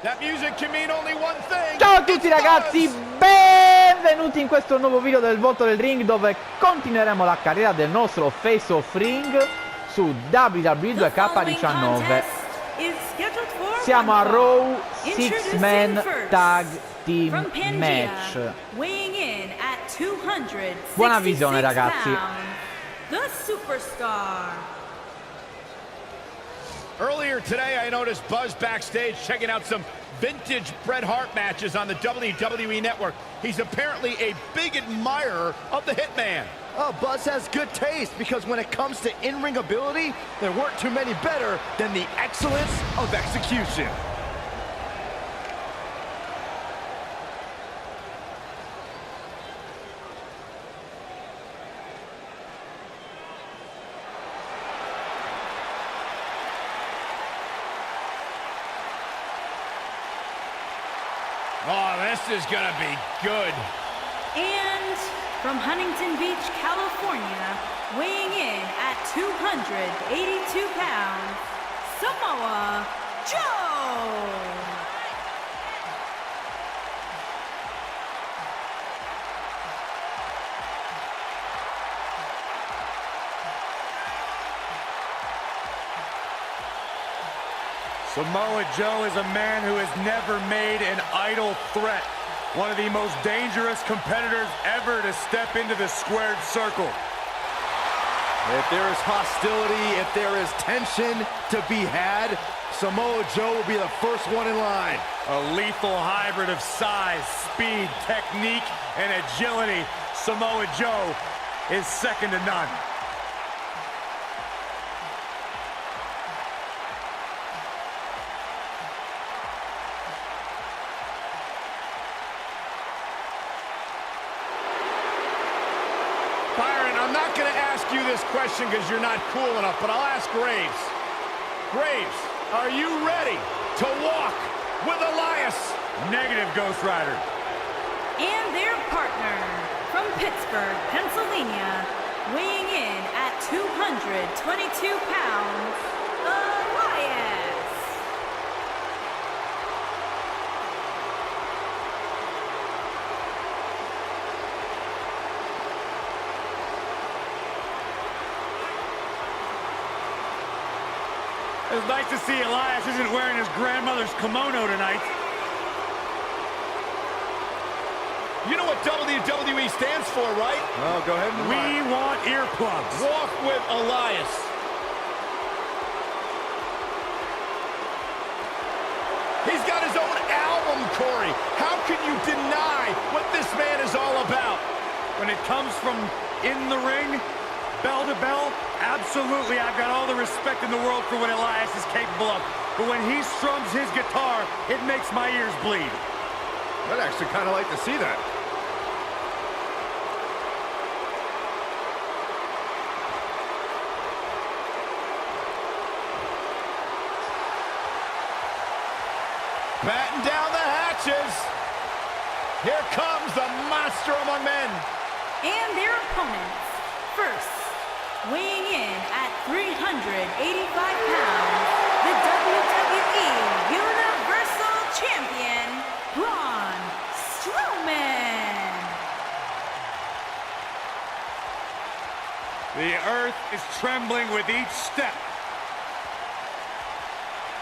Ciao a tutti ragazzi, benvenuti in questo nuovo video del volto del ring, dove continueremo la carriera del nostro Face of Ring su WWE 2K19. Siamo a Raw 6-Man Tag Team Match. Buona visione ragazzi. Earlier today, I noticed Buzz backstage checking out some vintage Bret Hart matches on the WWE Network. He's apparently a big admirer of the Hitman. Oh, Buzz has good taste, because when it comes to in-ring ability, there weren't too many better than the excellence of execution. Oh, this is gonna be good. And from Huntington Beach, California, weighing in at 282 pounds, Samoa Joe! Samoa Joe is a man who has never made an idle threat. One of the most dangerous competitors ever to step into the squared circle. If there is hostility, if there is tension to be had, Samoa Joe will be the first one in line. A lethal hybrid of size, speed, technique, and agility. Samoa Joe is second to none. Byron, I'm not going to ask you this question because you're not cool enough, but I'll ask Graves. Graves, are you ready to walk with Elias? Negative, Ghost Rider. And their partner from Pittsburgh, Pennsylvania, weighing in at 222 pounds, Elias. It's nice to see Elias isn't wearing his grandmother's kimono tonight. You know what WWE stands for, right? Oh, go ahead and We want earplugs. Walk with Elias. He's got his own album, Corey. How can you deny what this man is all about? When it comes from in the ring, bell to bell, absolutely, I've got all the respect in the world for what Elias is capable of. But when he strums his guitar, it makes my ears bleed. I'd actually kind of like to see that. Batten down the hatches. Here comes the monster among men. And their opponents, first, weighing in at 385 pounds, the WWE Universal Champion, Braun Strowman. The earth is trembling with each step.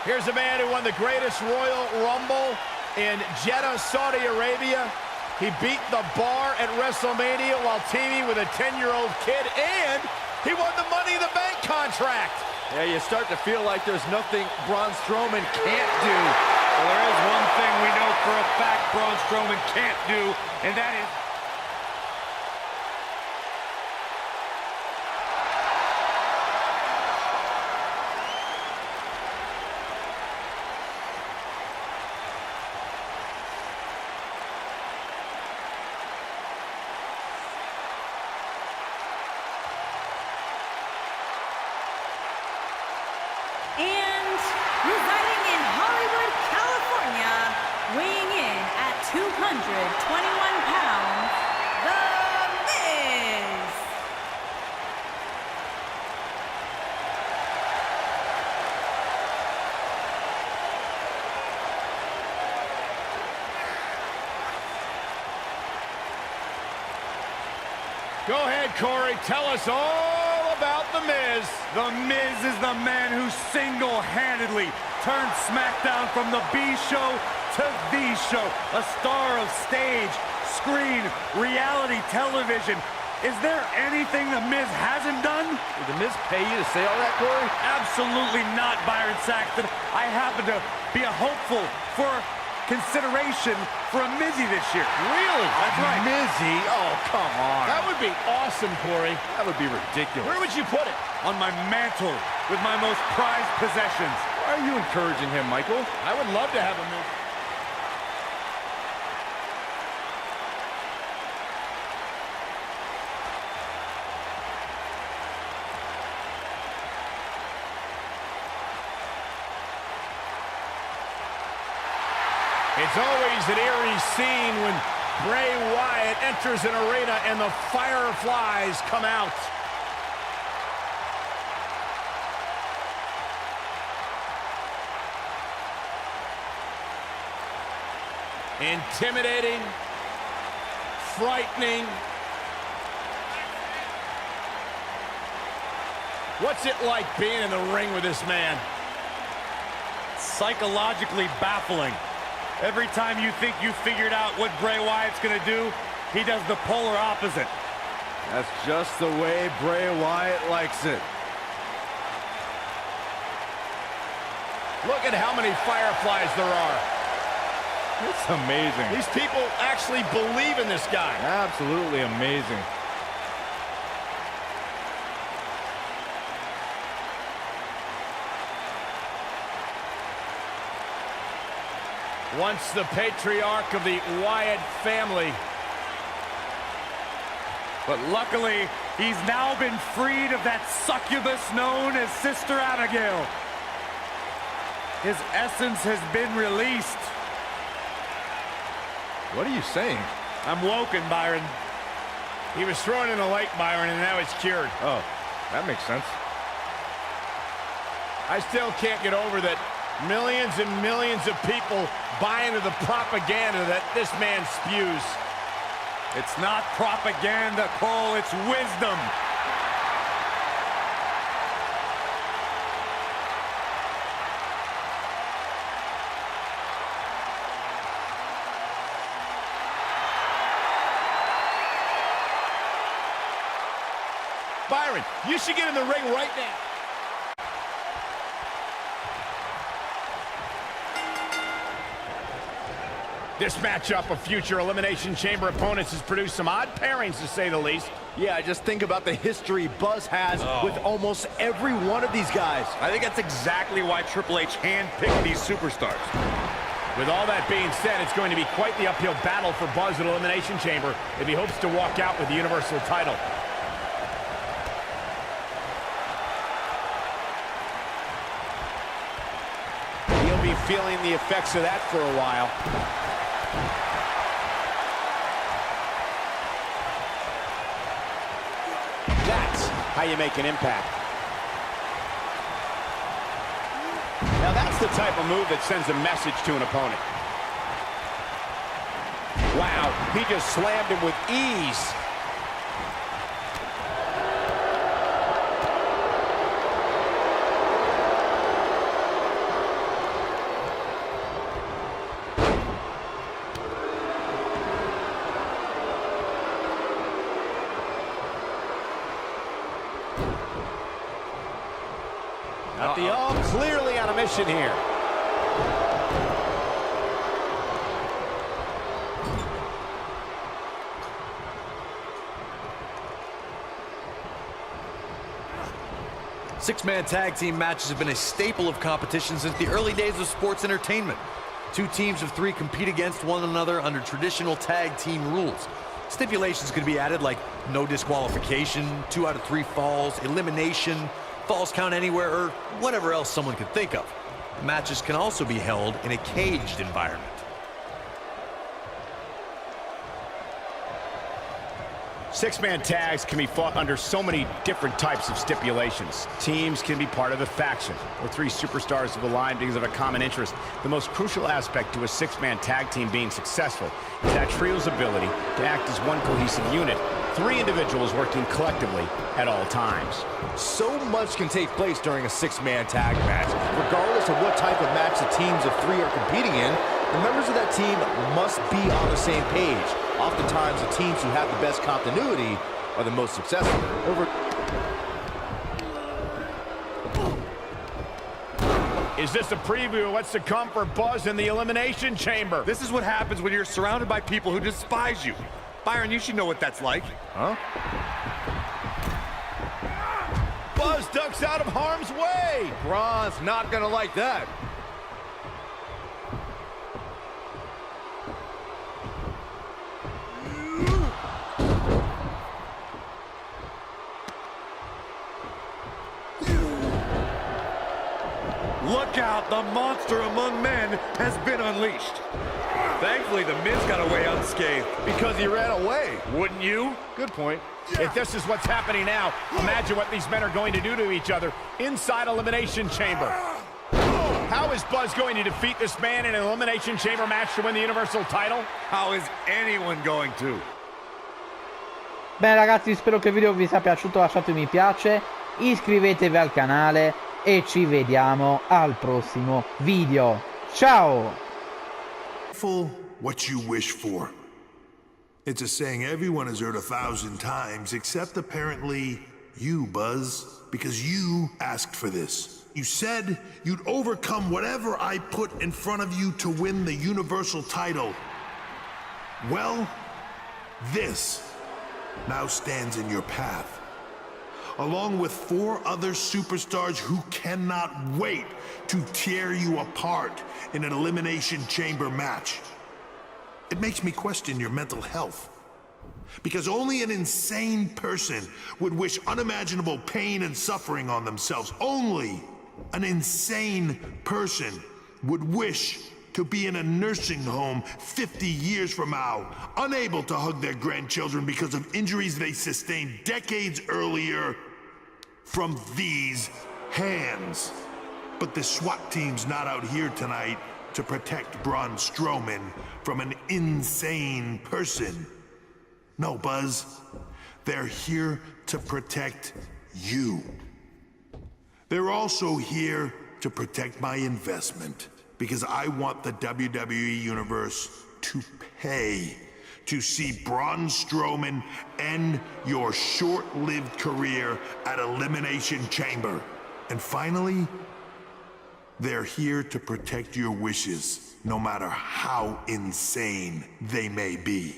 Here's a man who won the greatest Royal Rumble in Jeddah, Saudi Arabia. He beat the Bar at WrestleMania while teaming with a 10-year-old kid, and he won the Money in the Bank contract. Yeah, you start to feel like there's nothing Braun Strowman can't do. Well, there is one thing we know for a fact Braun Strowman can't do, and that is... And residing in Hollywood, California, weighing in at 221 pounds, The Miz. Go ahead, Corey. Tell us all about The Miz. The Miz is the man who single-handedly turned SmackDown from the B show to the show. A star of stage, screen, reality television. Is there anything The Miz hasn't done? Did The Miz pay you to say all that, Corey? Absolutely not, Byron Saxton. I happen to be a hopeful for consideration for a Mizzy this year. Really? That's right. Mizzy? Oh, come on. That would be awesome, Corey. That would be ridiculous. Where would you put it? On my mantle with my most prized possessions. Why are you encouraging him, Michael? I would love to have a Miz. It's always an eerie scene when Bray Wyatt enters an arena and the fireflies come out. Intimidating, frightening. What's it like being in the ring with this man? Psychologically baffling. Every time you think you figured out what Bray Wyatt's gonna do, he does the polar opposite. That's just the way Bray Wyatt likes it. Look at how many fireflies there are. It's amazing. These people actually believe in this guy. Absolutely amazing. Once the patriarch of the Wyatt family. But luckily, he's now been freed of that succubus known as Sister Abigail. His essence has been released. What are you saying? I'm woken, Byron. He was thrown in the lake, Byron, and now it's cured. Oh, that makes sense. I still can't get over that millions and millions of people buy into the propaganda that this man spews. It's not propaganda, Cole, it's wisdom. Byron, you should get in the ring right now. This matchup of future Elimination Chamber opponents has produced some odd pairings, to say the least. Yeah, just think about the history Buzz has with almost every one of these guys. I think that's exactly why Triple H handpicked these superstars. With all that being said, it's going to be quite the uphill battle for Buzz at Elimination Chamber if he hopes to walk out with the Universal title. He'll be feeling the effects of that for a while. That's how you make an impact. Now that's the type of move that sends a message to an opponent. Wow, he just slammed him with ease. The all clearly on a mission here. Six-man tag team matches have been a staple of competition since the early days of sports entertainment. Two teams of three compete against one another under traditional tag team rules. Stipulations could be added like no disqualification, 2 out of 3 falls, elimination, falls count anywhere, or whatever else someone could think of. Matches can also be held in a caged environment. Six-man tags can be fought under so many different types of stipulations. Teams can be part of the faction, or 3 superstars have aligned because of a common interest. The most crucial aspect to a six-man tag team being successful is that trio's ability to act as one cohesive unit Three individuals working collectively at all times. So much can take place during a six-man tag match. Regardless of what type of match the teams of three are competing in, the members of that team must be on the same page. Oftentimes, the teams who have the best continuity are the most successful. Is this a preview of what's to come for Buzz in the Elimination Chamber? This is what happens when you're surrounded by people who despise you. Byron, you should know what that's like. Huh? Buzz ducks out of harm's way. Braun's not gonna like that. Look out, the monster among men has been unleashed. Thankfully, the Miz got away unscathed. Because he ran away. Wouldn't you? Good point. If this is what's happening now, imagine what these men are going to do to each other inside Elimination Chamber. How is Buzz going to defeat this man in an Elimination Chamber match to win the Universal title? How is anyone going to? Bene ragazzi, spero che il video vi sia piaciuto, lasciate un mi piace, iscrivetevi al canale e ci vediamo al prossimo video. Ciao! What you wish for. It's a saying everyone has heard 1,000 times, except apparently you, Buzz, because you asked for this. You said you'd overcome whatever I put in front of you to win the Universal title. Well, this now stands in your path, along with 4 other superstars who cannot wait to tear you apart in an Elimination Chamber match. It makes me question your mental health, because only an insane person would wish unimaginable pain and suffering on themselves. Only an insane person would wish to be in a nursing home 50 years from now, unable to hug their grandchildren because of injuries they sustained decades earlier from these hands. But the SWAT team's not out here tonight to protect Braun Strowman from an insane person. No, Buzz. They're here to protect you. They're also here to protect my investment, because I want the WWE Universe to pay to see Braun Strowman end your short-lived career at Elimination Chamber. And finally, they're here to protect your wishes, no matter how insane they may be.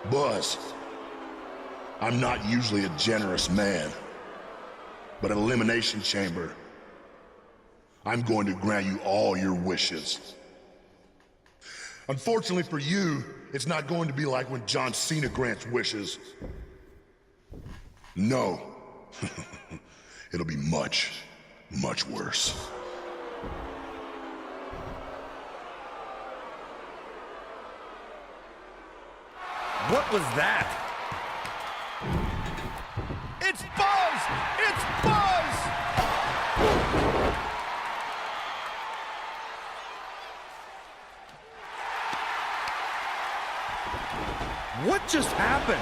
Buzz, I'm not usually a generous man, but at Elimination Chamber, I'm going to grant you all your wishes. Unfortunately for you, it's not going to be like when John Cena grants wishes. No. It'll be much, much worse. What was that? It's Buzz! It's Buzz! What just happened?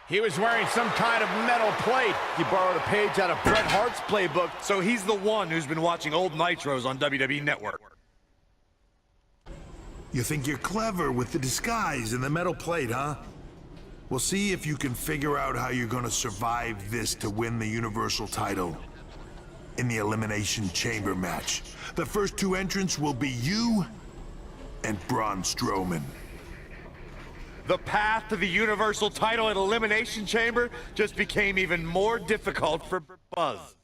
He was wearing some kind of metal plate. He borrowed a page out of Bret Hart's playbook. So he's the one who's been watching old Nitros on WWE Network. You think you're clever with the disguise and the metal plate, huh? We'll see if you can figure out how you're gonna survive this to win the Universal title in the Elimination Chamber match. The first 2 entrants will be you and Braun Strowman. The path to the Universal title at Elimination Chamber just became even more difficult for Buzz.